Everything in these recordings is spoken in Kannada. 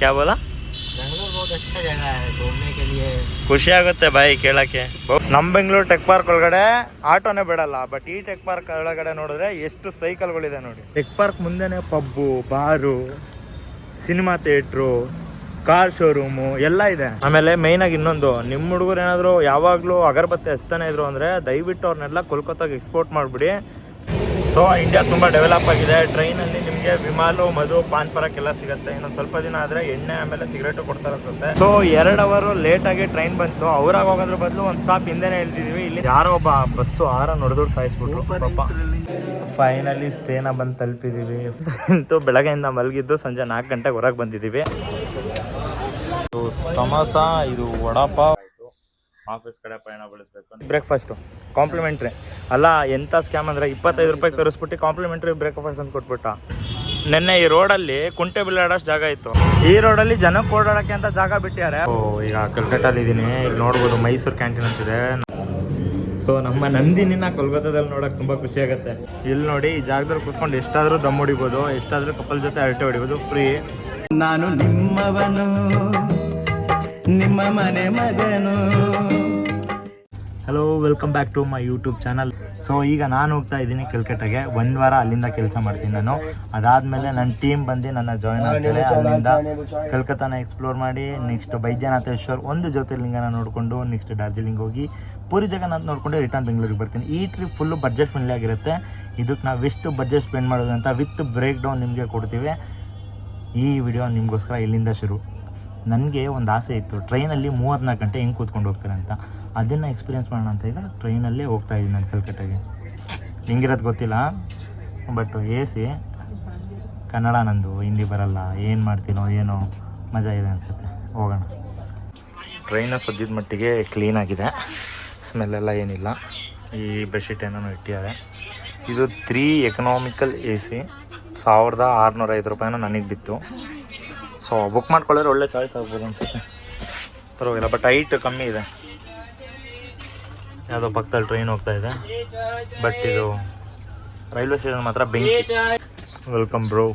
क्या बोला? बेंगलोर बहुत अच्छा जगह है घूमने के लिए. ಖುಷಿ ಆಗುತ್ತೆ ಬಾಯಿ ಕೇಳಕ್ಕೆ. ನಮ್ಮ ಬೆಂಗಳೂರು ಟೆಕ್ ಪಾರ್ಕ್ ಒಳಗಡೆ ಆಟೋನೇ ಬಿಡಲ್ಲ, ಬಟ್ ಈ ಟೆಕ್ ಪಾರ್ಕ್ ಒಳಗಡೆ ನೋಡಿದ್ರೆ ಎಷ್ಟು ಸೈಕಲ್ಗಳಿದೆ ನೋಡಿ. ಟೆಕ್ ಪಾರ್ಕ್ ಮುಂದೆನೆ ಪಬ್ಬು, ಬಾರು, ಸಿನಿಮಾ ಥಿಯೇಟ್ರು, ಕಾರ್ ಶೋರೂಮು ಎಲ್ಲ ಇದೆ. ಆಮೇಲೆ ಮೈನ್ ಆಗಿ ಇನ್ನೊಂದು, ನಿಮ್ಮ ಹುಡುಗರು ಏನಾದ್ರು ಯಾವಾಗಲೂ ಅಗರಬತ್ತಿ ಹಚ್ತಾನೆ ಇದ್ರು ಅಂದ್ರೆ ದಯವಿಟ್ಟು ಅವ್ರನ್ನೆಲ್ಲ ಕೋಲ್ಕತ್ತಾಗೆ ಎಕ್ಸ್ಪೋರ್ಟ್ ಮಾಡಿಬಿಡಿ. ಸೊ ಇಂಡಿಯಾ ತುಂಬ ಡೆವಲಪ್ ಆಗಿದೆ. ಟ್ರೈನಲ್ಲಿ ನಿಮಗೆ ವಿಮಾಲು, ಮಧು, ಪಾನ್ ಪರಾಕ್ ಎಲ್ಲ ಸಿಗುತ್ತೆ. ಇನ್ನೊಂದು ಸ್ವಲ್ಪ ದಿನ ಆದರೆ ಎಣ್ಣೆ ಆಮೇಲೆ ಸಿಗರೇಟು ಕೊಡ್ತಾರೆ ಅನ್ಸುತ್ತೆ. ಸೊ 2 ಅವರು ಲೇಟಾಗಿ ಟ್ರೈನ್ ಬಂತು. ಅವ್ರಾಗ ಹೋಗೋದ್ರ ಬದಲು ಒಂದು ಸ್ಟಾಪ್ ಹಿಂದೆನೇ ಇಳ್ದಿದ್ದೀವಿ. ಇಲ್ಲಿ ಯಾರೋ ಒಬ್ಬ ಬಸ್ಸು ಹೊಡೆದವ್ರು ಸಾಯಿಸ್ಬಿಟ್ರು ಪಾಪ. ಫೈನಲಿ ಸ್ಟೇನ ಬಂದು ತಲುಪಿದ್ದೀವಿ. ಅಂತೂ ಬೆಳಗ್ಗೆಯಿಂದ ಮಲಗಿದ್ದು ಸಂಜೆ 4 ಗಂಟೆಗೆ ಹೊರಗೆ ಬಂದಿದ್ದೀವಿ. ಸಮೋಸ, ಇದು ವಡಾಪಾವ್. ಆಫೀಸ್ ಕಡೆ ಪಯಣ ಬೆಳೆಸಬೇಕು. ಬ್ರೇಕ್ಫಾಸ್ಟು ಕಾಂಪ್ಲಿಮೆಂಟ್ರಿ ಅಲ್ಲ, ಎಂಥ ಸ್ಕ್ಯಾಮ್ ಅಂದರೆ 25 ರೂಪಾಯಿಗೆ ತರಿಸ್ಬಿಟ್ಟು ಕಾಂಪ್ಲಿಮೆಂಟ್ರಿ ಬ್ರೇಕ್ಫಾಸ್ಟ್ ಅಂತ ಕೊಟ್ಬಿಟ್ಟ. ನೆನ್ನೆ ಈ ರೋಡಲ್ಲಿ ಕುಂಟೆ ಬಿಲ್ಲಾಡೋಷ್ಟು ಜಾಗ ಇತ್ತು. ಈ ರೋಡಲ್ಲಿ ಜನಕ್ಕೆ ಓಡಾಡೋಕ್ಕೆ ಅಂತ ಜಾಗ ಬಿಟ್ಟಿದ್ದಾರೆ. ಈಗ ಕಲ್ಕಟ್ಟಲ್ಲಿ ಇದ್ದೀನಿ. ಇಲ್ಲಿ ನೋಡ್ಬೋದು ಮೈಸೂರು ಕ್ಯಾಂಟೀನ್ ಅಂತಿದೆ. ಸೊ ನಮ್ಮ ನಂದಿನಿನ ಕೋಲ್ಕತ್ತಾದಲ್ಲಿ ನೋಡೋಕೆ ತುಂಬ ಖುಷಿ ಆಗುತ್ತೆ. ಇಲ್ಲಿ ನೋಡಿ, ಈ ಜಾಗದಲ್ಲಿ ಕೂತ್ಕೊಂಡು ಎಷ್ಟಾದರೂ ದಮ್ ಹೊಡಿಬೋದು, ಎಷ್ಟಾದರೂ ಕಪಲ್ ಜೊತೆ ಅರಟೆ ಹೊಡಿಬೋದು, ಫ್ರೀ. ನಾನು ನಿಮ್ಮವನು, ನಿಮ್ಮ ಮನೆ ಮಗನು. Hello, welcome back to my YouTube channel. So ಈಗ ನಾನು ಹೋಗ್ತಾ ಇದ್ದೀನಿ ಕಲ್ಕಟ್ಟಾಗೆ. 1 ವಾರ ಅಲ್ಲಿಂದ ಕೆಲಸ ಮಾಡ್ತೀನಿ ನಾನು. ಅದಾದಮೇಲೆ ನನ್ನ ಟೀಮ್ ಬಂದು ನನ್ನ ಜಾಯ್ನ್ ಆಗ್ತಾರೆ. ಅಲ್ಲಿಂದ ಕಲ್ಕತ್ತಾನ ಎಕ್ಸ್ಪ್ಲೋರ್ ಮಾಡಿ ನೆಕ್ಸ್ಟ್ ಬೈದ್ಯನಾಥೇಶ್ವರ್ ಒಂದು ಜ್ಯೋತಿರ್ಲಿಂಗನ ನೋಡಿಕೊಂಡು ನೆಕ್ಸ್ಟ್ ಡಾರ್ಜಿಲಿಂಗ್ ಹೋಗಿ ಪೂರಿ ಜಗನ್ನಾಥ್ ನೋಡಿಕೊಂಡು ರಿಟರ್ನ್ ಬೆಂಗಳೂರಿಗೆ ಬರ್ತೀನಿ. ಈ ಟ್ರಿಪ್ ಫುಲ್ಲು ಬಡ್ಜೆಟ್ ಫ್ರೆಂಡ್ಲಿ ಆಗಿರುತ್ತೆ. ಇದಕ್ಕೆ ನಾವು ಎಷ್ಟು ಬಡ್ಜೆಟ್ ಸ್ಪೆಂಡ್ ಮಾಡೋದು ಅಂತ ವಿತ್ ಬ್ರೇಕ್ ಡೌನ್ ನಿಮಗೆ ಕೊಡ್ತೀವಿ. ಈ ವಿಡಿಯೋ ನಿಮಗೋಸ್ಕರ ಇಲ್ಲಿಂದ ಶುರು. ನನಗೆ ಒಂದು ಆಸೆ ಇತ್ತು, ಟ್ರೈನಲ್ಲಿ 34 ಗಂಟೆ ಹೆಂಗೆ ಕೂತ್ಕೊಂಡು ಹೋಗ್ತಾರೆ ಅಂತ. ಅದನ್ನು ಎಕ್ಸ್ಪೀರಿಯೆನ್ಸ್ ಮಾಡೋಣ ಅಂತ ಈಗ ಟ್ರೈನಲ್ಲೇ ಹೋಗ್ತಾ ಇದ್ದೀನಿ ನಾನು ಕಲ್ಕಟ್ಟಾಗೆ. ಹೆಂಗಿರೋದು ಗೊತ್ತಿಲ್ಲ, ಬಟ್ AC, ಕನ್ನಡ ನಂದು, ಹಿಂದಿ ಬರಲ್ಲ. ಏನು ಮಾಡ್ತೀನೋ ಏನೋ, ಮಜಾ ಇದೆ ಅನಿಸುತ್ತೆ. ಹೋಗೋಣ. ಟ್ರೈನ ಸದ್ಯದ ಮಟ್ಟಿಗೆ ಕ್ಲೀನಾಗಿದೆ, ಸ್ಮೆಲ್ಲೆಲ್ಲ ಏನಿಲ್ಲ. ಈ ಬೆಡ್ಶೀಟ್ ಏನೋ ಇಟ್ಟಿದ್ದಾರೆ. ಇದು 3 ಎಕನಾಮಿಕಲ್ AC, 1605 ರೂಪಾಯಿನ ನನಗೆ ಬಿತ್ತು. ಸೊ ಬುಕ್ ಮಾಡ್ಕೊಳ್ಳೋದ್ರೆ ಒಳ್ಳೆ ಚಾಯ್ಸ್ ಆಗ್ಬೋದು ಅನ್ಸುತ್ತೆ. ಪರವಾಗಿಲ್ಲ, ಬಟ್ ಹೈಟ್ ಕಮ್ಮಿ ಇದೆ. ಯಾವುದೋ ಪಕ್ಕದಲ್ಲಿ ಟ್ರೈನ್ ಹೋಗ್ತಾ ಇದೆ, ಬಟ್ ಇದು ರೈಲ್ವೆ ಸ್ಟೇಷನ್ ಮಾತ್ರ ಬೆಂಕಿ. Welcome bro.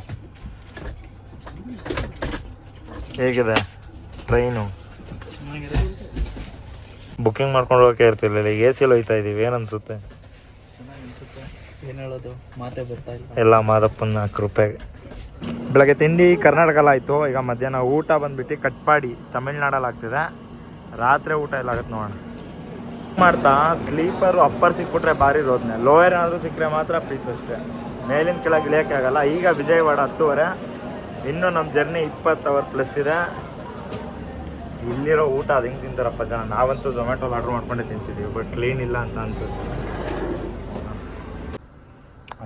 ಹೇಗಿದೆ ಟ್ರೈನು? ಬುಕ್ಕಿಂಗ್ ಮಾಡ್ಕೊಂಡು ಹೋಗೋಕೆ ಇರ್ತಿಲ್ಲ, AC ಹೋಗ್ತಾ ಇದ್ದೀವಿ. ಏನು ಅನಿಸುತ್ತೆ? ಏನು ಹೇಳೋದು, ಮಾತೇ ಬರ್ತಾ ಇಲ್ಲ. ಎಲ್ಲ ಮಾದಪ್ಪನ ಕೃಪೆಗೆ. ಬೆಳಗ್ಗೆ ತಿಂಡಿ ಕರ್ನಾಟಕಲ್ಲಿ ಆಯಿತು. ಈಗ ಮಧ್ಯಾಹ್ನ ಊಟ ಬಂದುಬಿಟ್ಟು ಕಟ್ಪಾಡಿ ತಮಿಳ್ನಾಡಲ್ಲಿ ಆಗ್ತಿದೆ. ರಾತ್ರಿ ಊಟ ಎಲ್ಲ ಆಗುತ್ತೆ ನೋಡೋಣ. ಮಾಡ್ತಾ ಸ್ಲೀಪರು ಅಪ್ಪರ್ ಸಿಕ್ಬಿಟ್ರೆ ಭಾರಿ ರೋದ್ನೆ, ಲೋಯರ್ ಏನಾದರೂ ಸಿಕ್ಕರೆ ಮಾತ್ರ ಪೀಸ್ ಅಷ್ಟೇ. ಮೇಲಿನ ಕೆಳಗೆ ಇಳಿಯೋಕ್ಕೆ ಆಗಲ್ಲ. ಈಗ ವಿಜಯವಾಡ 10:30. ಇನ್ನೂ ನಮ್ಮ ಜರ್ನಿ 20 ಅವರ್ ಪ್ಲಸ್ ಇದೆ. ಇಲ್ಲಿರೋ ಊಟ ಅದು ಹೆಂಗೆ ತಿಂತಾರಪ್ಪ ಜನ. ನಾವಂತೂ ಝೊಮ್ಯಾಟೋಲ್ಲಿ ಆರ್ಡ್ರ್ ಮಾಡ್ಕೊಂಡೇ ತಿಂತಿದ್ದೀವಿ, ಬಟ್ ಕ್ಲೀನ್ ಇಲ್ಲ ಅಂತ ಅನ್ಸುತ್ತೆ.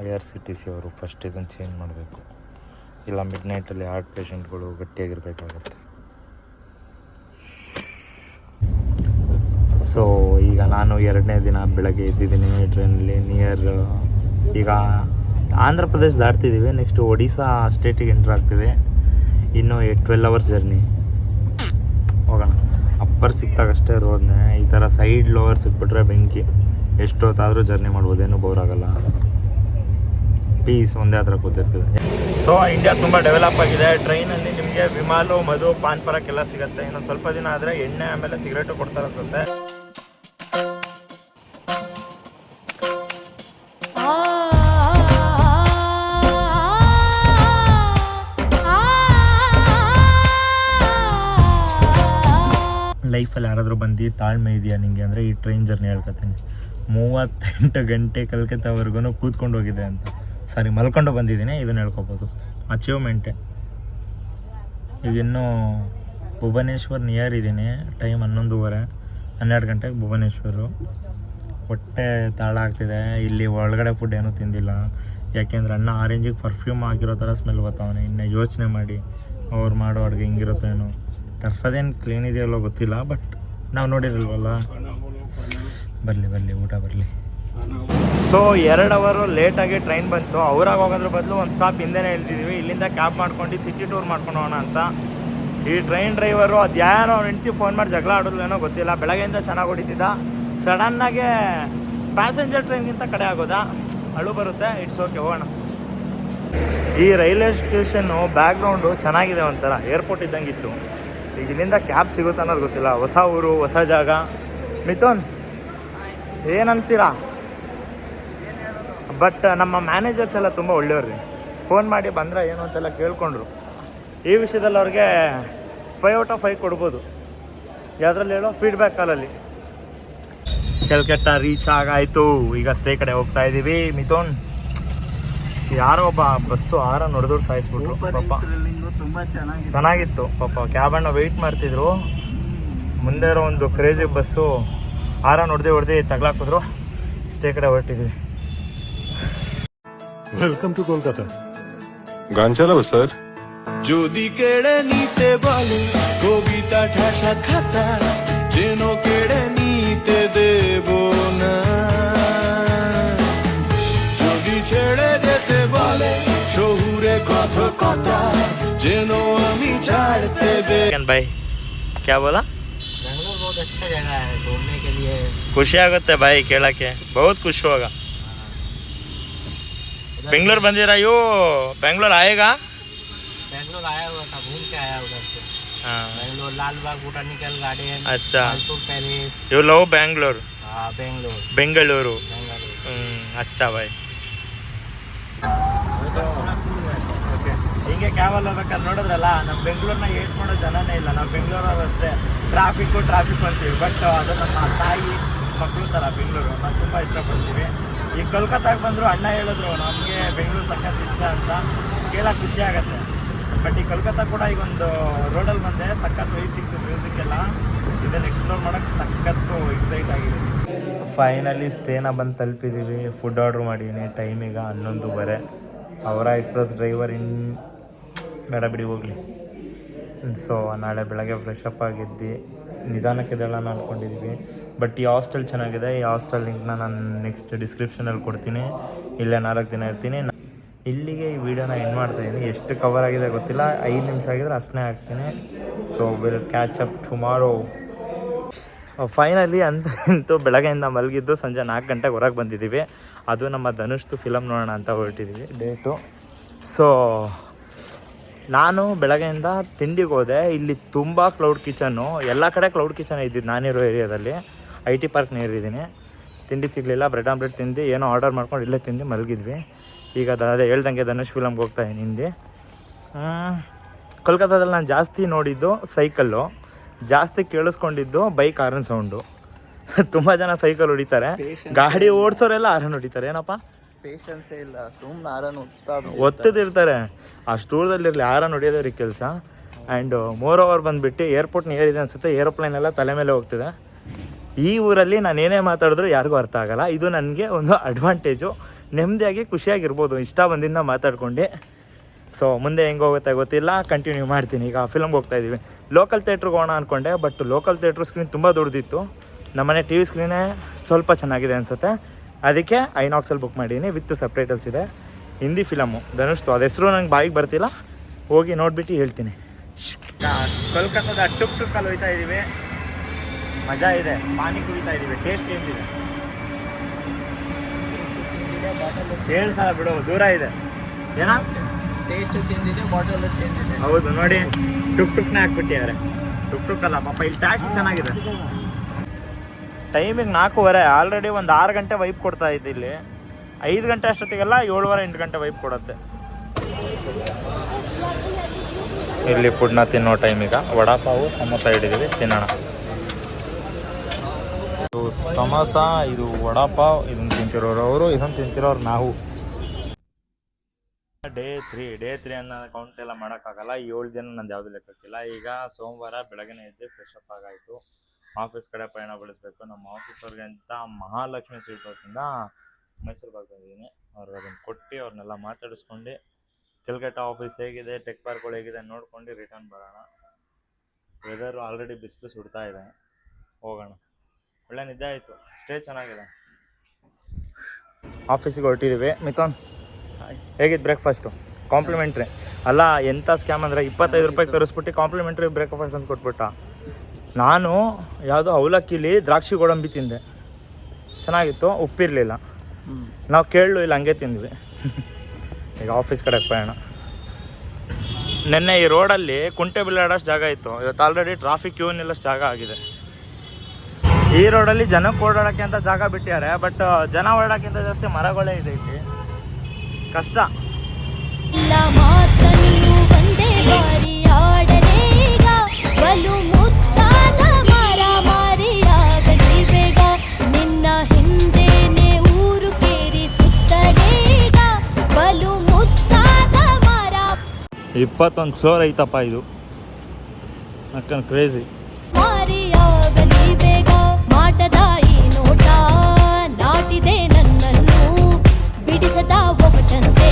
IRCTC ಅವರು ಫಸ್ಟ್ ಇದನ್ನು ಚೇಂಜ್ ಮಾಡಬೇಕು, ಇಲ್ಲ ಮಿಡ್ ನೈಟಲ್ಲಿ ಹಾರ್ಟ್ ಪೇಷಂಟ್ಗಳು ಗಟ್ಟಿಯಾಗಿರಬೇಕಾಗತ್ತೆ. ಸೊ ಈಗ ನಾನು 2ನೇ ದಿನ ಬೆಳಗ್ಗೆ ಎದ್ದಿದ್ದೀನಿ ಟ್ರೈನಲ್ಲಿ. ಈಗ ಆಂಧ್ರ ಪ್ರದೇಶ ದಾಟ್ತಿದ್ದೀವಿ. ನೆಕ್ಸ್ಟ್ ಒಡಿಶಾ ಸ್ಟೇಟಿಗೆ ಎಂಟ್ರ್ ಆಗ್ತಿದೆ. ಇನ್ನೂ 12 ಅವರ್ಸ್ ಜರ್ನಿ. ಹೋಗೋಣ. ಅಪ್ಪರ್ ಸಿಕ್ತಾಗಷ್ಟೇ ರೋಡ್ನೆ. ಈ ಥರ ಸೈಡ್ ಲೋವರ್ ಸಿಕ್ಬಿಟ್ರೆ ಬೆಂಕಿ. ಎಷ್ಟೊತ್ತಾದರೂ ಜರ್ನಿ ಮಾಡ್ಬೋದು, ಏನೂ ಬೋರ್ ಆಗಲ್ಲ. ಪೀಸ್ ಒಂದೇ ಹತ್ರ ಕೂತಿರ್ತೀವಿ. ಸೊ ಇಂಡಿಯಾ ತುಂಬ ಡೆವಲಪ್ ಆಗಿದೆ. ಟ್ರೈನಲ್ಲಿ ನಿಮಗೆ ವಿಮಾಲು, ಮಧು, ಪಾನ್ ಪರಾಕ್ ಎಲ್ಲ ಸಿಗುತ್ತೆ. ಇನ್ನೊಂದು ಸ್ವಲ್ಪ ದಿನ ಆದರೆ ಎಣ್ಣೆ ಆಮೇಲೆ ಸಿಗರೇಟು ಕೊಡ್ತಾರೆ ಅನ್ಸುತ್ತೆ. ಲೈಫಲ್ಲಿ ಯಾರಾದರೂ ಬಂದು ತಾಳ್ಮೆ ಇದೆಯಾ ನಿಮಗೆ ಅಂದರೆ ಈ ಟ್ರೈನ್ ಜರ್ನಿ ಹೇಳ್ಕೊತೀನಿ. 38 ಗಂಟೆ ಕಲ್ಕತ್ತಾವರೆಗೂ ಕೂತ್ಕೊಂಡು ಹೋಗಿದೆ ಅಂತ. ಸಾರಿ, ಮಲ್ಕೊಂಡು ಬಂದಿದ್ದೀನಿ. ಇದನ್ನು ಹೇಳ್ಕೊಬೋದು, ಅಚೀವ್ಮೆಂಟೇ. ಈಗಿನ್ನೂ ಭುವನೇಶ್ವರ್ ನಿಯರ್ ಇದ್ದೀನಿ. ಟೈಮ್ 11:30, 12 ಗಂಟೆಗೆ ಭುವನೇಶ್ವರು. ಹೊಟ್ಟೆ ತಾಳ ಆಗ್ತಿದೆ. ಇಲ್ಲಿ ಒಳಗಡೆ ಫುಡ್ ಏನೂ ತಿಂದಿಲ್ಲ, ಯಾಕೆಂದರೆ ಅಣ್ಣ ಆರೆಂಜಿಗೆ ಪರ್ಫ್ಯೂಮ್ ಆಗಿರೋ ಥರ ಸ್ಮೆಲ್ ಬರ್ತಾವನೆ. ಇನ್ನು ಯೋಚನೆ ಮಾಡಿ ಅವ್ರು ಮಾಡೋ ಅಡುಗೆ ಹಿಂಗಿರುತ್ತೋ ಏನೋ. ತರ್ಸೋದೇನು ಕ್ಲೀನ್ ಇದೆಯಲ್ಲೋ ಗೊತ್ತಿಲ್ಲ, ಬಟ್ ನಾವು ನೋಡಿರಲ್ವಲ್ಲ. ಬರಲಿ ಊಟ ಬರಲಿ. ಸೊ 2 ಅವರು ಲೇಟಾಗಿ ಟ್ರೈನ್ ಬಂತು. ಅವ್ರಾಗ ಹೋಗೋದ್ರ ಬದಲು ಒಂದು ಸ್ಟಾಪ್ ಹಿಂದೆನೇ ಇಳ್ದಿದ್ದೀವಿ. ಇಲ್ಲಿಂದ ಕ್ಯಾಬ್ ಮಾಡ್ಕೊಂಡು ಸಿಟಿ ಟೂರ್ ಮಾಡ್ಕೊಂಡು ಹೋಗೋಣ ಅಂತ. ಈ ಟ್ರೈನ್ ಡ್ರೈವರು ಅದು ಯಾರೋ ಅವ್ನು ಹೆಂಡ್ತಿ ಫೋನ್ ಮಾಡಿ ಜಗಳ ಆಡೋದ್ಲೇನೋ ಗೊತ್ತಿಲ್ಲ. ಬೆಳಗ್ಗೆಯಿಂದ ಚೆನ್ನಾಗಿ ಹೊಡಿತಿದ್ದ, ಸಡನ್ನಾಗೆ ಪ್ಯಾಸೆಂಜರ್ ಟ್ರೈನ್ಗಿಂತ ಕಡೆ ಆಗೋದಾ. ಅಳು ಬರುತ್ತೆ. ಇಟ್ಸ್ ಓಕೆ, ಹೋಗೋಣ. ಈ ರೈಲ್ವೆ ಸ್ಟೇಷನ್ನು ಬ್ಯಾಕ್ಗ್ರೌಂಡು ಚೆನ್ನಾಗಿದೆ, ಒಂಥರ ಏರ್ಪೋರ್ಟ್ ಇದ್ದಂಗೆ ಇತ್ತು. ಈಗ ಇಲ್ಲಿಂದ ಕ್ಯಾಬ್ ಸಿಗುತ್ತೆ ಅನ್ನೋದು ಗೊತ್ತಿಲ್ಲ. ಹೊಸ ಊರು, ಹೊಸ ಜಾಗ. ಮಿಥುನ್ ಏನಂತೀರಾ? ಬಟ್ ನಮ್ಮ ಮ್ಯಾನೇಜರ್ಸ್ ಎಲ್ಲ ತುಂಬ ಒಳ್ಳೆಯವ್ರಿ. ಫೋನ್ ಮಾಡಿ ಬಂದರೆ ಏನು ಅಂತೆಲ್ಲ ಕೇಳ್ಕೊಂಡ್ರು. ಈ ವಿಷಯದಲ್ಲಿ ಅವ್ರಿಗೆ 5/5 ಕೊಡ್ಬೋದು. ಯಾವುದ್ರಲ್ಲಿ ಹೇಳೋ? ಫೀಡ್ಬ್ಯಾಕ್ ಕಾಲಲ್ಲಿ. ಕೆಲ್ಕೆಟ್ಟ ರೀಚ್ ಆಗಾಯಿತು. ಈಗ ಸ್ಟೇ ಕಡೆ ಹೋಗ್ತಾ ಇದ್ದೀವಿ. ಮಿಥುನ್ ಯಾರೋ ಒಬ್ಬ ಬಸ್ಸು ಹೊಡೆದ್ರು ಸಾಯಿಸ್ಬಿಟ್ರು ಪಾಪ. ತುಂಬ ಚೆನ್ನಾಗಿತ್ತು ಪಾಪ. ಕ್ಯಾಬನ್ನು ವೆಯ್ಟ್ ಮಾಡ್ತಿದ್ರು. ಮುಂದೆ ಇರೋ ಒಂದು ಕ್ರೇಜಿ ಬಸ್ಸು ಹೊಡೆದು ತಗ್ಲಾಕಿದ್ರು. ಸ್ಟೇ ಕಡೆ ಹೊರಟಿದ್ವಿ. Welcome to Kolkata. গান চালাবো স্যার? যদি কেড়ে নিতে বলে কবিতা ঠাসা খাতা, যেন কেড়ে নিতে দেব না। যদি ছেড়ে যেতে বলে শহুরে কথকতা, যেন আমি ছাড়তে দে। भाई क्या बोला? बेंगलोर बहुत अच्छा जगह है घूमने के लिए. ಖುಷಿ ಆಗುತ್ತೆ ಬಾಯಿ ಕೇಳಕ್ಕೆ. ಬಹುತ್ ಖುಷಿ ಹೋಗ. बेंगलोर ಬಂದಿರಾ? ಯೋ बेंगलोर आएगा? बेंगलोर आया हुआ था, घूम के आया उधर से. हाँ. Bangalore Lalbagh botanical garden. अच्छा. Mysore palace. You love Bangalore? हाँ बेंगलोर. ಬೆಂಗಳೂರು. बेंगलोर. अच्छा भाई. ಓಕೆ, ಹಿಂಗೆ ಕ್ಯಾಬಲ್ಲಿ ಹೋಗ್ಬೇಕಾದ್ರೆ ನೋಡಿದ್ರಲ್ಲ, ನಮ್ಮ ಬೆಂಗಳೂರನ್ನ ಏಟ್ ಮಾಡೋ ಜನನೇ ಇಲ್ಲ. ನಾವು ಬೆಂಗಳೂರವ್ರು ಅಷ್ಟೇ ಟ್ರಾಫಿಕ್ಕು ಅಂತೀವಿ. ಬಟ್ ಅದು ನಮ್ಮ ತಾಯಿ ಮಕ್ಕಳು ಥರ ಬೆಂಗಳೂರು. ನಾವು ತುಂಬ ಇಷ್ಟಪಡ್ತೀವಿ. ಈಗ ಕೋಲ್ಕತ್ತಾಗೆ ಬಂದರು ಅಣ್ಣ ಹೇಳಿದ್ರು ನಮಗೆ ಬೆಂಗಳೂರು ಸಖತ್ ಇಷ್ಟ ಅಂತ. ಕೇಳೋಕೆ ಖುಷಿ ಆಗುತ್ತೆ. ಬಟ್ ಈ ಕೋಲ್ಕತ್ತಾ ಕೂಡ ಈಗ ಒಂದು ರೋಡಲ್ಲಿ ಬಂದೆ, ಸಖತ್ ವೈಟ್ ಸಿಕ್ತು. ಮ್ಯೂಸಿಕ್ ಎಲ್ಲ ಇದನ್ನು ಎಕ್ಸ್ಪ್ಲೋರ್ ಮಾಡೋಕ್ಕೆ ಸಖತ್ತು ಎಕ್ಸೈಟ್ ಆಗಿದೆ. ಫೈನಲಿ ಸ್ಟೇನ ಬಂದು ತಲುಪಿದ್ದೀವಿ. ಫುಡ್ ಆರ್ಡ್ರ್ ಮಾಡಿದ್ದೀನಿ. ಟೈಮೀಗ 11:30. ಅವರ ಎಕ್ಸ್ಪ್ರೆಸ್ ಡ್ರೈವರ್ ಬೇಡ ಬಿಡಿ ಹೋಗಲಿ. ಸೊ ನಾಳೆ ಬೆಳಗ್ಗೆ ಫ್ರೆಶ್ ಅಪ್ ಆಗಿದ್ದು ನಿಧಾನಕ್ಕೆದೆಲ್ಲ ಅಂದ್ಕೊಂಡಿದ್ದೀವಿ. ಬಟ್ ಈ ಹಾಸ್ಟೆಲ್ ಚೆನ್ನಾಗಿದೆ. ಈ ಹಾಸ್ಟೆಲ್ ಲಿಂಕ್ನ ನಾನು ನೆಕ್ಸ್ಟ್ ಡಿಸ್ಕ್ರಿಪ್ಷನಲ್ಲಿ ಕೊಡ್ತೀನಿ. ಇಲ್ಲೇ 4 ದಿನ ಇರ್ತೀನಿ. ಇಲ್ಲಿಗೆ ಈ ವಿಡಿಯೋನ ಎಂಡ್ ಮಾಡ್ತಾಯಿದ್ದೀನಿ. ಎಷ್ಟು ಕವರ್ ಆಗಿದೆ ಗೊತ್ತಿಲ್ಲ. 5 ನಿಮಿಷ ಆಗಿದ್ರೆ ಅಷ್ಟೇ ಹಾಕ್ತೀನಿ. So will catch up tomorrow. Finally ಅಂತೂ ಬೆಳಗ್ಗೆಯಿಂದ ಮಲಗಿದ್ದು ಸಂಜೆ 4 ಗಂಟೆಗೆ ಹೊರಗೆ ಬಂದಿದ್ದೀವಿ. ಅದು ನಮ್ಮ ಧನುಷ್ದು ಫಿಲಮ್ ನೋಡೋಣ ಅಂತ ಹೊರಟಿದ್ದೀವಿ ಡೇಟು. ಸೊ ನಾನು ಬೆಳಗ್ಗೆಯಿಂದ ತಿಂಡಿಗೆ ಹೋದೆ. ಇಲ್ಲಿ ತುಂಬ ಕ್ಲೌಡ್ ಕಿಚನ್ನು, ಎಲ್ಲ ಕಡೆ ಕ್ಲೌಡ್ ಕಿಚನ್ ಇದ್ದಿದ್ದು. ನಾನಿರೋ ಏರಿಯಾದಲ್ಲಿ IT ಪಾರ್ಕ್ ನೀರಿದ್ದೀನಿ. ತಿಂಡಿ ಸಿಗಲಿಲ್ಲ. ಬ್ರೆಡ್ ಆಮ್ಲೆಟ್ ತಿಂದು ಏನೋ ಆರ್ಡರ್ ಮಾಡ್ಕೊಂಡು ಇಲ್ಲೇ ತಿಂದು ಮಲಗಿದ್ವಿ. ಈಗ ಅದೇ ಹೇಳ್ದಂಗೆ ಧನುಷ್ ಫಿಲಮ್ಗೆ ಹೋಗ್ತಾಯಿದ್ದೀನಿ ಹಿಂದೆ. ಕೋಲ್ಕತ್ತಾದಲ್ಲಿ ನಾನು ಜಾಸ್ತಿ ನೋಡಿದ್ದು ಸೈಕಲ್ಲು, ಜಾಸ್ತಿ ಕೇಳಿಸ್ಕೊಂಡಿದ್ದು ಬೈಕ್ ಹಾರನ್ ಸೌಂಡು. ತುಂಬ ಜನ ಸೈಕಲ್ ಹೊಡಿತಾರೆ, ಗಾಡಿ ಓಡಿಸೋರೆಲ್ಲ ಹಾರನ್ ಹೊಡಿತಾರೆ. ಏನಪ್ಪ ಪೇಷನ್ಸೇ ಇಲ್ಲ, ಸುಮ್ಮನೆ ಒತ್ತದಿರ್ತಾರೆ. ಅಷ್ಟು ದೂರದಲ್ಲಿರಲಿ ಹಾರನ್ ಹೊಡಿಯೋದವ್ರಿಗೆ ಕೆಲಸ. ಆ್ಯಂಡ್ ಮೋರ್ ಓವರ್ ಬಂದುಬಿಟ್ಟು ಏರ್ಪೋರ್ಟ್ ನಿಯರ್ ಇದೆ ಅನಿಸುತ್ತೆ. ಏರೋಪ್ಲೇನ್ ಎಲ್ಲ ತಲೆ ಮೇಲೆ ಹೋಗ್ತಿದೆ. ಈ ಊರಲ್ಲಿ ನಾನು ಏನೇ ಮಾತಾಡಿದ್ರು ಯಾರಿಗೂ ಅರ್ಥ ಆಗೋಲ್ಲ. ಇದು ನನಗೆ ಒಂದು ಅಡ್ವಾಂಟೇಜು. ನೆಮ್ಮದಿಯಾಗಿ ಖುಷಿಯಾಗಿರ್ಬೋದು ಇಷ್ಟ ಬಂದಿಂದ ಮಾತಾಡ್ಕೊಂಡು. ಸೊ ಮುಂದೆ ಹೆಂಗೆ ಹೋಗುತ್ತೆ ಗೊತ್ತಿಲ್ಲ, ಕಂಟಿನ್ಯೂ ಮಾಡ್ತೀನಿ. ಈಗ ಫಿಲಮ್ಗೆ ಹೋಗ್ತಾಯಿದ್ದೀವಿ. ಲೋಕಲ್ ಥಿಯೇಟ್ರಿಗೆ ಹೋಗೋಣ ಅಂದ್ಕೊಂಡೆ, ಬಟ್ ಲೋಕಲ್ ಥಿಯೇಟ್ರ್ ಸ್ಕ್ರೀನ್ ತುಂಬ ದೊಡ್ಡದಿತ್ತು. ನಮ್ಮನೆ TV ಸ್ಕ್ರೀನೇ ಸ್ವಲ್ಪ ಚೆನ್ನಾಗಿದೆ ಅನಿಸುತ್ತೆ. ಅದಕ್ಕೆ ಐನಾಕ್ಸಲ್ಲಿ ಬುಕ್ ಮಾಡಿದ್ದೀನಿ. ವಿತ್ ಸಬ್ಟೈಟಲ್ಸ್ ಇದೆ. ಹಿಂದಿ ಫಿಲಮು ಧನುಷ್ದು. ಅದು ಹೆಸರು ನಂಗೆ ಬಾಯಿಗೆ ಬರ್ತಿಲ್ಲ. ಹೋಗಿ ನೋಡಿಬಿಟ್ಟು ಹೇಳ್ತೀನಿ. ಕೋಲ್ಕತ್ತಾದ ಟುಕ್ಕಲ್ಲಿ ಹೋಗ್ತಾ ಇದ್ದೀವಿ. ಮಜಾ ಇದೆ. ಪಾನಿ ಕುಡಿತಾ ಇದ್ದೀವಿ. ಟೇಸ್ಟ್ ಚೇಂಜ್ ಇದೆ. ಚೇಂಜ್ ಸಲ ಬಿಡು, ದೂರ ಇದೆ. ಏನಾ ಟೇಸ್ಟ್ ಚೇಂಜ್ ಇದೆ, ಬಾಟಲ್ ಚೇಂಜ್ ಇದೆ. ಹೌದು ನೋಡಿ, ಟುಕ್ನೇ ಹಾಕ್ಬಿಟ್ಟಿದ್ದಾರೆ. ಟುಕ್ ಅಲ್ಲ ಪಾಪ. ಇಲ್ಲಿ ಟ್ಯಾಕ್ಸಿ ಚೆನ್ನಾಗಿದೆ. ಟೈಮಿಗೆ 4:15. ಆಲ್ರೆಡಿ ಒಂದು 6 ಗಂಟೆ ವೈಪ್ ಕೊಡ್ತಾ ಇದ್ದು. ಇಲ್ಲಿ 5 ಗಂಟೆ ಅಷ್ಟೊತ್ತಿಗೆಲ್ಲ 7:15 8 ಗಂಟೆ ವೈಪ್ ಕೊಡುತ್ತೆ. ಇಲ್ಲಿ ಫುಡ್ನ ತಿನ್ನೋ ಟೈಮೀಗ ವಡಾಪಾವು ಸಮೋಸ ಹಿಡಿದೀವಿ, ತಿನ್ನೋಣ. ಇದು ಸಮೋಸ, ಇದು ವಡಾಪಾವ್. ಇದನ್ನು ತಿಂತಿರೋರು ಅವರು, ಇದನ್ನು ತಿಂತಿರೋರು ನಾವು. ಡೇ 3 ಅನ್ನೋ ಕೌಂಟ್ ಎಲ್ಲ ಮಾಡೋಕ್ಕಾಗಲ್ಲ. 7 ದಿನ ನಂದು ಯಾವುದು ಲೆಕ್ಕಕ್ಕಿಲ್ಲ. ಈಗ ಸೋಮವಾರ ಬೆಳಗ್ಗೆನೇ ಎದ್ದು ಫ್ರೆಶ್ ಅಪ್ ಆಗಾಯಿತು. ಆಫೀಸ್ ಕಡೆ ಪಯಣ ಬೆಳೆಸಬೇಕು. ನಮ್ಮ ಆಫೀಸವ್ರಿಗೆ ಅಂತ ಮಹಾಲಕ್ಷ್ಮಿ ಸ್ವೀಟ್ ಹೌಸಿಂದ ಮೈಸೂರು ಬಾಗ್ ಬಂದಿದ್ದೀನಿ. ಅವ್ರಿಗೆ ಅದನ್ನು ಕೊಟ್ಟು ಅವ್ರನ್ನೆಲ್ಲ ಮಾತಾಡಿಸ್ಕೊಂಡು ಕೋಲ್ಕತ್ತಾ ಆಫೀಸ್ ಹೇಗಿದೆ, ಟೆಕ್ ಪಾರ್ಕ್ಗಳು ಹೇಗಿದೆ ನೋಡ್ಕೊಂಡು ರಿಟರ್ನ್ ಬರೋಣ. ವೆದರು ಆಲ್ರೆಡಿ ಬಿಸಿಲು ಸುಡ್ತಾ ಇದೆ. ಹೋಗೋಣ. ಒಳ್ಳೆ ನಿದ್ದೆ ಆಯಿತು. ಸ್ಟೇ ಚೆನ್ನಾಗಿದೆ. ಆಫೀಸಿಗೆ ಹೊರಟಿದ್ದೀವಿ. ಮಿಥುನ್ ಹೇಗಿತ್ತು ಬ್ರೇಕ್ಫಾಸ್ಟು? ಕಾಂಪ್ಲಿಮೆಂಟ್ರಿ ಅಲ್ಲ. ಎಂಥ ಸ್ಕ್ಯಾಮ್ ಅಂದರೆ 25 ರೂಪಾಯಿಗೆ ತರಿಸ್ಬಿಟ್ಟು ಕಾಂಪ್ಲಿಮೆಂಟ್ರಿ ಬ್ರೇಕ್ಫಾಸ್ಟ್ ಅಂತ ಕೊಟ್ಬಿಟ್ಟ. ನಾನು ಯಾವುದೋ ಅವಲಕ್ಕಿಲಿ ದ್ರಾಕ್ಷಿ ಗೋಡಂಬಿ ತಿಂದೆ. ಚೆನ್ನಾಗಿತ್ತು, ಉಪ್ಪಿರಲಿಲ್ಲ. ನಾವು ಕೇಳಲು ಇಲ್ಲ, ಹಂಗೆ ತಿಂದ್ವಿ. ಈಗ ಆಫೀಸ್ ಕಡೆಗೆ ಪಯಣ. ನಿನ್ನೆ ಈ ರೋಡಲ್ಲಿ ಕುಂಟೆ ಬಿಲ್ಲಾಡೋಷ್ಟು ಜಾಗ ಇತ್ತು, ಇವತ್ತು ಆಲ್ರೆಡಿ ಟ್ರಾಫಿಕ್ ಕ್ಯೂ ನಿಲ್ಲೋಷ್ಟು ಜಾಗ ಆಗಿದೆ. ಈ ರೋಡಲ್ಲಿ ಜನಕ್ಕೆ ಓಡಾಡೋಕ್ಕೆ ಅಂತ ಜಾಗ ಬಿಟ್ಟಿದ್ದಾರೆ, ಬಟ್ ಜನ ಓಡಾಡೋಕ್ಕಿಂತ ಜಾಸ್ತಿ ಮರಗಳೇ ಇದೆ ಇಲ್ಲಿ. ಕಷ್ಟ. ಇಲ್ಲ ಮಾತನ್ನು ಒಂದೇ ಬಾರಿ ಆಡಲೇಗ ಬಲು ಮುತ್ತಾದ ಮರ ಮಾರಿಯಾಗಲಿ ಬೇಗ ನಿನ್ನ ಹಿಂದೆನೆ ಊರು ಕೇರಿ ಸುತ್ತಲೇಗ ಬಲು ಮುತ್ತಾದ ಮರ. 21 ಫ್ಲೋರ್ ಐತಪ್ಪ ಇದು, ಅಕ್ಕನ್ ಕ್ರೇಜಿ. ಮಾರಿಯಾಗಲಿ ಬೇಗ ಮಾಟದ ಈ ನೋಟ ನಾಟಿದೆ ನನ್ನನ್ನು ಬಿಡಿಸದ ಒಗಟಂತೆ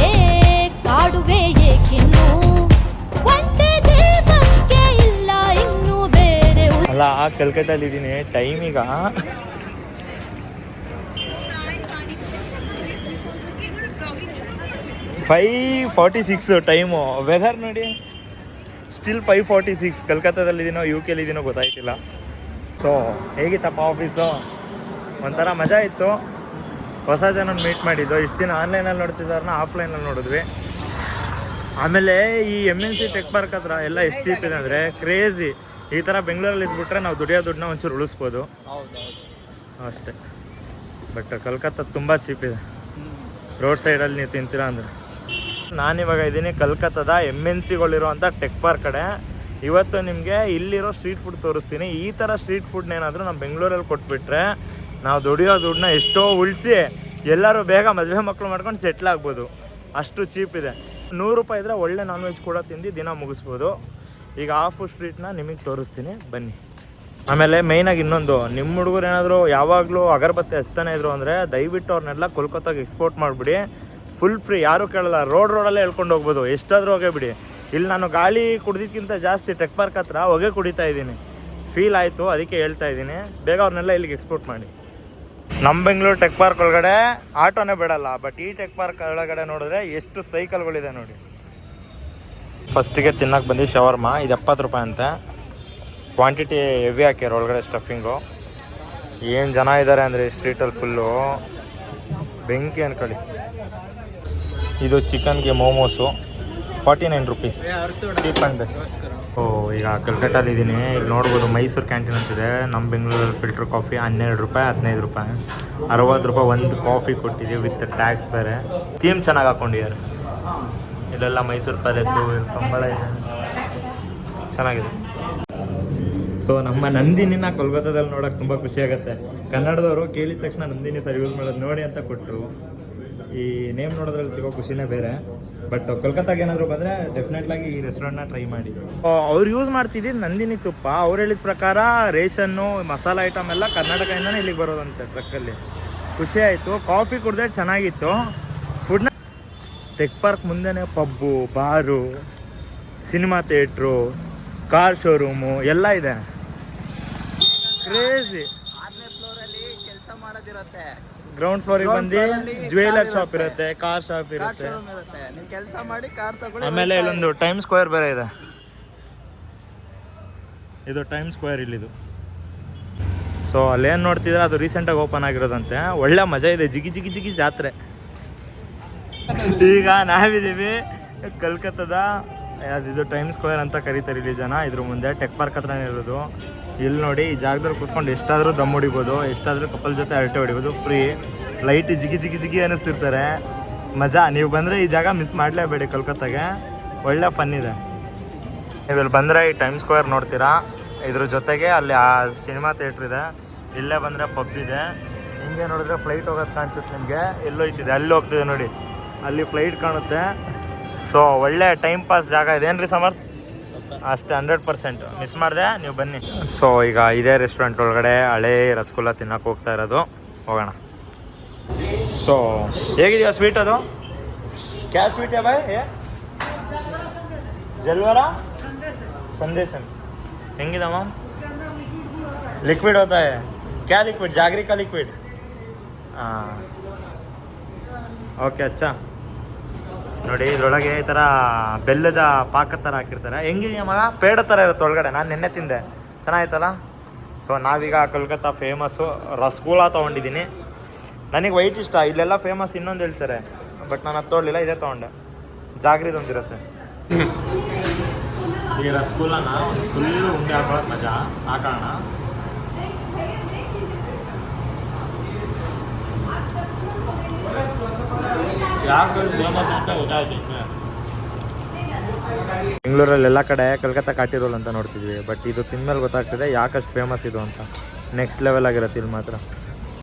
ಕಾಡುವೆ ಏಕಿನ್ನು ಒಂದೇ ದೇವಕ್ಕೆ ಇಲ್ಲ ಇನ್ನು ಬೇರೆ ಅಲ್ಲ ಕಲ್ಕಟ್ಟಲ್ಲಿ ಇದ್ದೀನಿ. ಟೈಮ್ ಈಗ 5:46 ಟೈಮು. ವೆದರ್ ನೋಡಿ ಸ್ಟಿಲ್ 5:46. ಕಲ್ಕತ್ತಾದಲ್ಲಿದ್ದೀನೋ UK ಗೊತ್ತಾಯ್ತಿಲ್ಲ. ಸೊ ಹೇಗಿತ್ತಪ್ಪ ಆಫೀಸು? ಒಂಥರ ಮಜಾ ಇತ್ತು. ಹೊಸ ಜನ ಮೀಟ್ ಮಾಡಿದ್ದು. ಇಷ್ಟು ದಿನ ಆನ್ಲೈನಲ್ಲಿ ನೋಡ್ತಿದ್ದಾರನ್ನ ಆಫ್ಲೈನಲ್ಲಿ ನೋಡಿದ್ವಿ. ಆಮೇಲೆ ಈ MNC ಟೆಕ್ ಪಾರ್ಕ್ ಹತ್ರ ಎಲ್ಲ ಎಷ್ಟು ಚೀಪ್ ಇದೆ ಅಂದರೆ ಕ್ರೇಜಿ. ಈ ಥರ ಬೆಂಗಳೂರಲ್ಲಿ ಇದ್ಬಿಟ್ರೆ ನಾವು ದುಡಿಯೋ ದುಡ್ಡನ್ನ ಒಂಚೂರು ಉಳಿಸ್ಬೋದು ಅಷ್ಟೇ. ಬಟ್ ಕಲ್ಕತ್ತಾ ತುಂಬ ಚೀಪ್ ಇದೆ. ರೋಡ್ ಸೈಡಲ್ಲಿ ನೀವು ತಿಂತೀರಾ ಅಂದರೆ. ನಾನಿವಾಗ ಇದ್ದೀನಿ ಕಲ್ಕತ್ತಾದ MNCಗಳಿರೋಂಥ ಟೆಕ್ ಪಾರ್ಕ್ ಕಡೆ. ಇವತ್ತು ನಿಮಗೆ ಇಲ್ಲಿರೋ ಸ್ಟ್ರೀಟ್ ಫುಡ್ ತೋರಿಸ್ತೀನಿ. ಈ ಥರ ಸ್ಟ್ರೀಟ್ ಫುಡ್ನೇನಾದರೂ ನಮ್ಮ ಬೆಂಗಳೂರಲ್ಲಿ ಕೊಟ್ಬಿಟ್ರೆ ನಾವು ದುಡಿಯೋ ದುಡ್ಡನ್ನ ಎಷ್ಟೋ ಉಳಿಸಿ ಎಲ್ಲರೂ ಬೇಗ ಮದುವೆ ಮಕ್ಕಳು ಮಾಡ್ಕೊಂಡು ಸೆಟ್ಲ್ ಆಗ್ಬೋದು. ಅಷ್ಟು ಚೀಪ್ ಇದೆ. 100 ರೂಪಾಯಿ ಇದ್ದರೆ ಒಳ್ಳೆ ನಾನ್ ವೆಜ್ ಕೂಡ ತಿಂದು ದಿನ ಮುಗಿಸ್ಬೋದು. ಈಗ ಹಾಫ್ ಸ್ಟ್ರೀಟ್ನ ನಿಮಗೆ ತೋರಿಸ್ತೀನಿ ಬನ್ನಿ. ಆಮೇಲೆ ಮೇಯ್ನಾಗಿ ಇನ್ನೊಂದು, ನಿಮ್ಮ ಹುಡುಗರು ಏನಾದರೂ ಯಾವಾಗಲೂ ಅಗರಬತ್ತಿ ಹಚ್ತಾನೆ ಇದ್ರು ಅಂದರೆ ದಯವಿಟ್ಟು ಅವ್ರನ್ನೆಲ್ಲ ಕೋಲ್ಕತ್ತಾಗೆ ಎಕ್ಸ್ಪೋರ್ಟ್ ಮಾಡಿಬಿಡಿ. ಫುಲ್ ಫ್ರೀ, ಯಾರೂ ಕೇಳಲ್ಲ. ರೋಡಲ್ಲೇ ಹೇಳ್ಕೊಂಡು ಹೋಗ್ಬೋದು, ಎಷ್ಟಾದರೂ ಹೋಗೇ ಬಿಡಿ. ಇಲ್ಲಿ ನಾನು ಗಾಳಿ ಕುಡ್ದಿದ್ಕಿಂತ ಜಾಸ್ತಿ ಟೆಕ್ ಪಾರ್ಕ್ ಹತ್ರ ಹೊಗೆ ಕುಡಿತಾ ಇದ್ದೀನಿ. ಫೀಲ್ ಆಯಿತು, ಅದಕ್ಕೆ ಹೇಳ್ತಾ ಇದ್ದೀನಿ. ಬೇಗ ಅವ್ರನ್ನೆಲ್ಲ ಇಲ್ಲಿಗೆ ಎಕ್ಸ್ಪೋರ್ಟ್ ಮಾಡಿ. ನಮ್ಮ ಬೆಂಗಳೂರು ಟೆಕ್ ಪಾರ್ಕ್ ಒಳಗಡೆ ಆಟೋನೇ ಬಿಡಲ್ಲ, ಬಟ್ ಈ ಟೆಕ್ ಪಾರ್ಕ್ ಒಳಗಡೆ ನೋಡಿದ್ರೆ ಎಷ್ಟು ಸೈಕಲ್ಗಳಿದೆ ನೋಡಿ. ಫಸ್ಟಿಗೆ ತಿನ್ನಕ್ಕೆ ಬಂದು ಶವರ್ಮಾ. ಇದು 70 ರೂಪಾಯಿ ಅಂತೆ. ಕ್ವಾಂಟಿಟಿ ಹೆವಿ ಹಾಕ್ಯಾರ ಒಳಗಡೆ ಸ್ಟಫಿಂಗು. ಏನು ಜನ ಇದ್ದಾರೆ ಅಂದರೆ ಸ್ಟ್ರೀಟಲ್ಲಿ ಫುಲ್ಲು ಬೆಂಕಿ ಅನ್ಕೊಳ್ಳಿ. ಇದು ಚಿಕನ್ಗೆ momos 49 rupees, cheap and best. ಓ ಈಗ ಕಲ್ಕಟ್ಟಲ್ಲಿ ಇದ್ದೀನಿ. ಇಲ್ಲಿ ನೋಡ್ಬೋದು ಮೈಸೂರು ಕ್ಯಾಂಟೀನ್ ಅಂತಿದೆ. ನಮ್ಮ ಬೆಂಗಳೂರಲ್ಲಿ ಫಿಲ್ಟರ್ ಕಾಫಿ 12 ರೂಪಾಯಿ, 15 ರೂಪಾಯಿ, 60 ರೂಪಾಯಿ ಒಂದು ಕಾಫಿ ಕೊಟ್ಟಿದ್ದೀವಿ ವಿತ್ ಟ್ಯಾಕ್ಸ್ ಬೇರೆ. ಥೀಮ್ ಚೆನ್ನಾಗಿ ಹಾಕ್ಕೊಂಡಿದ್ದಾರೆ. ಇಲ್ಲೆಲ್ಲ ಮೈಸೂರು ಪ್ಯಾಲೇಸು, ಕಂಬಳ ಇದೆ, ಚೆನ್ನಾಗಿದೆ. ಸೊ ನಮ್ಮ ನಂದಿನಿನ ಕೋಲ್ಕತ್ತಾದಲ್ಲಿ ನೋಡೋಕೆ ತುಂಬ ಖುಷಿ ಆಗುತ್ತೆ. ಕನ್ನಡದವರು ಕೇಳಿದ ತಕ್ಷಣ ನಂದಿನಿ ಸರ್ ಯೂಸ್ ಮಾಡೋದು ನೋಡಿ ಅಂತ ಕೊಟ್ಟರು. ಈ ನೇಮ್ ನೋಡೋದ್ರಲ್ಲಿ ಸಿಗೋ ಖುಷಿನೇ ಬೇರೆ. ಬಟ್ ಕೋಲ್ಕತ್ತಾಗೆ ಏನಾದರೂ ಬಂದರೆ ಡೆಫಿನೆಟ್ಲಾಗಿ ಈ ರೆಸ್ಟೋರೆಂಟ್ನ ಟ್ರೈ ಮಾಡಿ. ಅವ್ರು ಯೂಸ್ ಮಾಡ್ತಿದ್ದು ನಂದಿನಿ ತುಪ್ಪ. ಅವ್ರು ಹೇಳಿದ ಪ್ರಕಾರ ರೇಷನ್ನು, ಮಸಾಲ ಐಟಮ್ ಎಲ್ಲ ಕರ್ನಾಟಕದಿಂದನೇ ಇಲ್ಲಿಗೆ ಬರೋದಂತೆ ಟ್ರಕ್ಕಲ್ಲಿ. ಖುಷಿ ಆಯಿತು. ಕಾಫಿ ಕುಡಿದ್ರೆ ಚೆನ್ನಾಗಿತ್ತು. ಫುಡ್ನ ಟೆಕ್ ಪಾರ್ಕ್ ಮುಂದೆನೇ ಪಬ್ಬು, ಬಾರು, ಸಿನಿಮಾ ಥಿಯೇಟ್ರು, ಕಾರ್ ಶೋರೂಮು ಎಲ್ಲ ಇದೆ. ಕ್ರೇಜಿ. 6ನೇ ಫ್ಲೋರಲ್ಲಿ ಕೆಲಸ ಮಾಡೋದಿರುತ್ತೆ. ಗ್ರೌಂಡ್ ಫ್ಲೋರಿಗೆ ಬಂದು ಜ್ಯುವೆಲರ್ ಶಾಪ್ ಇರುತ್ತೆ, ಕಾರ್ ಶಾಪ್ ಇರುತ್ತೆ. ನೀವು ಕೆಲಸ ಮಾಡಿ ಕಾರ್ ತಗೊಳ್ಳಿ. ಆಮೇಲೆ ಇಲ್ಲೊಂದು ಟೈಮ್ ಸ್ಕ್ವೇರ್ ಬೇರೆ ಇದೆ. ಇದು ಟೈಮ್ ಸ್ಕ್ವೇರ್ ಇಲ್ಲಿದು. ಸೊ ಅಲ್ಲೇನು ನೋಡ್ತಿದ್ರೆ ಅದು ರೀಸೆಂಟಾಗಿ ಓಪನ್ ಆಗಿರೋದಂತೆ. ಒಳ್ಳೆ ಮಜಾ ಇದೆ. ಜಿಗಿ ಜಿಗಿ ಜಿಗಿ ಜಾತ್ರೆ. ಈಗ ನಾವಿದ್ದೀವಿ ಕಲ್ಕತ್ತಾದ ಇದು ಟೈಮ್ ಸ್ಕ್ವೇರ್ ಅಂತ ಕರೀತಾರೆ ಇಲ್ಲಿ ಜನ. ಇದ್ರ ಮುಂದೆ ಟೆಕ್ ಪಾರ್ಕ್ ಹತ್ರನೇ ಇರೋದು. ಇಲ್ಲಿ ನೋಡಿ, ಈ ಜಾಗದಲ್ಲಿ ಕೂತ್ಕೊಂಡು ಎಷ್ಟಾದರೂ ದಮ್ ಹೊಡಿಬೋದು, ಎಷ್ಟಾದರೂ ಕಪಲ್ ಜೊತೆ ಅರಟೆ ಹೊಡಿಬೋದು. ಫ್ರೀ. ಲೈಟ್ ಜಿಗಿ ಜಿಗಿ ಜಿಗಿ ಅನ್ನಿಸ್ತಿರ್ತಾರೆ. ಮಜಾ. ನೀವು ಬಂದರೆ ಈ ಜಾಗ ಮಿಸ್ ಮಾಡಲೇಬೇಡಿ. ಕೋಲ್ಕತ್ತಾಗೆ ಒಳ್ಳೆ ಫನ್ ಇದೆ. ನೀವು ಇಲ್ಲಿ ಬಂದರೆ ಈ ಟೈಮ್ ಸ್ಕ್ವೇರ್ ನೋಡ್ತೀರಾ. ಇದ್ರ ಜೊತೆಗೆ ಅಲ್ಲಿ ಆ ಸಿನಿಮಾ ಥಿಯೇಟ್ರ್ ಇದೆ. ಇಲ್ಲೇ ಬಂದರೆ ಪಬ್ ಇದೆ. ಹಿಂಗೆ ನೋಡಿದ್ರೆ ಫ್ಲೈಟ್ ಹೋಗೋದು ಕಾಣಿಸುತ್ತೆ ನಿಮಗೆ. ಎಲ್ಲೋಯ್ತಿದೆ, ಅಲ್ಲಿ ಹೋಗ್ತಿದೆ ನೋಡಿ, ಅಲ್ಲಿ ಫ್ಲೈಟ್ ಕಾಣುತ್ತೆ. ಸೊ ಒಳ್ಳೆ ಟೈಮ್ ಪಾಸ್ ಜಾಗ ಇದೆ. ಏನು ರೀ ಸಮರ್ಥ್? ಅಷ್ಟೇ, 100% ಮಿಸ್ ಮಾಡಿದೆ. ನೀವು ಬನ್ನಿ. ಸೊ ಈಗ ಇದೇ ರೆಸ್ಟೋರೆಂಟ್ ಒಳಗಡೆ ಹಳೇ ರಸಗುಲ್ಲ ತಿನ್ನೋಕೆ ಹೋಗ್ತಾ ಇರೋದು. ಹೋಗೋಣ. ಸೊ ಹೇಗಿದೆಯಾ ಸ್ವೀಟ್? ಅದು ಕ್ಯಾ ಸ್ವೀಟ್ है भाई? ये जलवारा संदेशन ಹೆಂಗಿದೆ ಮ್ಯಾಮ್? लिक्विड होता है क्या? लिक्विड जागरी का लिक्विड. ಹಾಂ ಓಕೆ. ಅಚ್ಚಾ ನೋಡಿ, ಇದ್ರೊಳಗೆ ಈ ಥರ ಬೆಲ್ಲದ ಪಾಕ ಥರ ಹಾಕಿರ್ತಾರೆ. ಹೆಂಗಿದೆಯಾ ಮಗ? ಪೇಡ ಥರ ಇರುತ್ತೆ ಒಳಗಡೆ. ನಾನು ನೆನ್ನೆ ತಿಂದೆ, ಚೆನ್ನಾಗಿತ್ತಲ್ಲ. ಸೊ ನಾವೀಗ ಕೋಲ್ಕತ್ತಾ ಫೇಮಸ್ಸು ರಸಗುಲ್ಲ ತೊಗೊಂಡಿದ್ದೀನಿ. ನನಗೆ ವೈಟ್ ಇಷ್ಟ. ಇಲ್ಲೆಲ್ಲ ಫೇಮಸ್ ಇನ್ನೊಂದು ಹೇಳ್ತಾರೆ, ಬಟ್ ನಾನು ಅದು ತೊಗೊಳ್ಳಿಲ್ಲ, ಇದೇ ತೊಗೊಂಡೆ. ಜಾಗ್ರಿದೊಂದಿರುತ್ತೆ. ಈ ರಸಗುಲ್ಲನ ಫುಲ್ಲು ಉಂಡೆ ಹಾಕೊಳ್ಳೋದು ಮಜಾ ಹಾಕೋಣ. ಯಾಕೆ ಫೇಮಸ್ ಅಂತ ಗೊತ್ತಾಯ್ತು. ಬೆಂಗಳೂರಲ್ಲಿ ಎಲ್ಲ ಕಡೆ ಕಲ್ಕತ್ತಾ ಕಾಟಿ ರೋಲ್ ಅಂತ ನೋಡ್ತಿದ್ವಿ, ಬಟ್ ಇದು ತಿಂದ್ಮೇಲೆ ಗೊತ್ತಾಗ್ತಿದೆ ಯಾಕಷ್ಟು ಫೇಮಸ್ ಇದು ಅಂತ. ನೆಕ್ಸ್ಟ್ ಲೆವೆಲ್ ಆಗಿರುತ್ತೆ ಇಲ್ಲಿ ಮಾತ್ರ.